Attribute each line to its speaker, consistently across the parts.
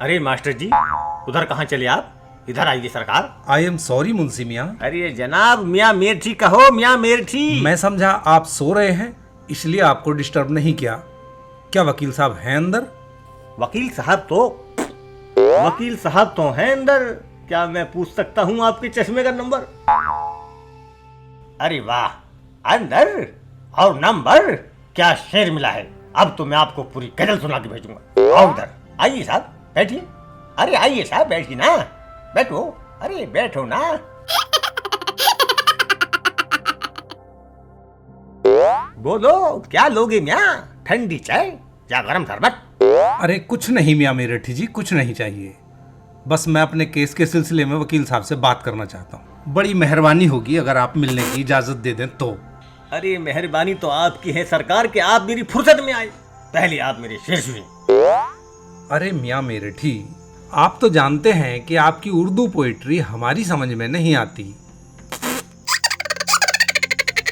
Speaker 1: अरे मास्टर जी, उधर कहाँ चले आप? इधर आइए सरकार।
Speaker 2: आई एम सॉरी मुंशी मियाँ।
Speaker 1: अरे जनाब, मियाँ मेरठी कहो, मियाँ मेरठी।
Speaker 2: मैं समझा आप सो रहे हैं, इसलिए आपको डिस्टर्ब नहीं किया। क्या वकील साहब हैं अंदर?
Speaker 1: वकील साहब तो हैं अंदर। क्या मैं पूछ सकता हूँ आपके चश्मे का नंबर? अरे वाह, अंदर और नंबर, क्या शेर मिला है। अब तो मैं आपको पूरी गजल सुना के भेजूंगा। आओ उधर आइए साहब, बैठिए। अरे आइए साहब, बैठिए ना, बैठो। अरे बैठो ना। बोलो, क्या लोगे मियाँ? ठंडी चाय या गरम शरबत?
Speaker 2: अरे कुछ नहीं मियाँ मेरठी जी, कुछ नहीं चाहिए। बस मैं अपने केस के सिलसिले में वकील साहब से बात करना चाहता हूँ। बड़ी मेहरबानी होगी अगर आप मिलने की इजाजत दे दें तो।
Speaker 1: अरे मेहरबानी तो आपकी है सरकार कि आप मेरी फुर्सत में आए। पहले आप मेरे शेर सुनिए।
Speaker 2: अरे मियाँ मेरठी, आप तो जानते हैं कि आपकी उर्दू पोइट्री हमारी समझ में नहीं आती।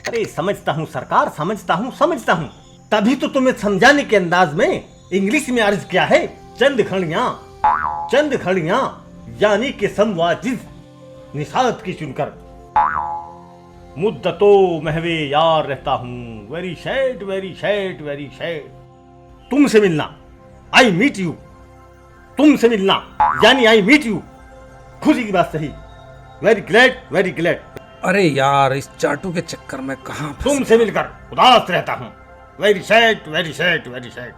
Speaker 1: अरे समझता हूँ सरकार, समझता हूँ। तभी तो तुम्हें समझाने के अंदाज में इंग्लिश में अर्ज किया है। चंद खड़ियां यानी कि समवाजिज निशात की चुनकर मुद्दतों महवे यार रहता हूँ। Very sad, very sad, very sad. तुमसे मिलना, आई मीट यू। तुमसे मिलना यानी आई मीट यू। खुशी की बात सही। Very glad, very glad.
Speaker 2: अरे यार, इस चाटू के चक्कर में कहाँ फंसे?
Speaker 1: तुमसे मिलकर उदास रहता हूँ। Very sad, very sad, very sad.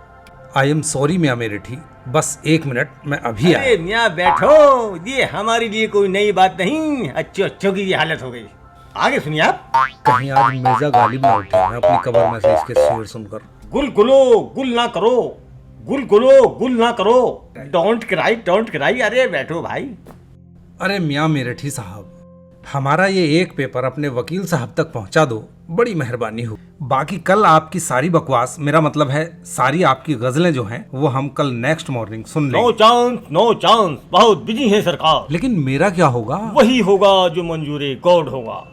Speaker 2: I am sorry मियाँ मेरठी, बस 1 मिनट, मैं अभी आया।
Speaker 1: अरे मियाँ बैठो, ये हमारे लिए कोई नई बात नहीं। अच्छों की ये हालत हो गई। आगे सुनिए आप।
Speaker 2: कहीं आज मिर्जा गालिब ना उठे मैं अपनी कब्र में से इसके शेर सुनकर।
Speaker 1: गुल गुलो गुल ना करो, गुल गुलो गुल ना करो। Don't cry, don't cry. अरे बैठो भाई।
Speaker 2: अरे मियाँ मेरठी साहब, हमारा ये एक पेपर अपने वकील साहब तक पहुंचा दो, बड़ी मेहरबानी हो। बाकी कल आपकी सारी बकवास, मेरा मतलब है सारी आपकी गजलें जो हैं, वो हम कल नेक्स्ट मॉर्निंग सुन लेंगे।
Speaker 1: No chance, no chance. बहुत बिजी है सरकार।
Speaker 2: लेकिन मेरा क्या होगा?
Speaker 1: वही होगा जो मंजूरे गॉड होगा।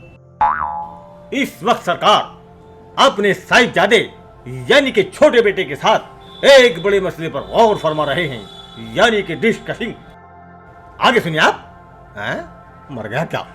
Speaker 1: इस वक्त सरकार अपने साहिबजादे यानी कि छोटे बेटे के साथ एक बड़े मसले पर गौर फरमा रहे हैं, यानी कि डिस्कसिंग। आगे सुनिए आप। मर गया क्या?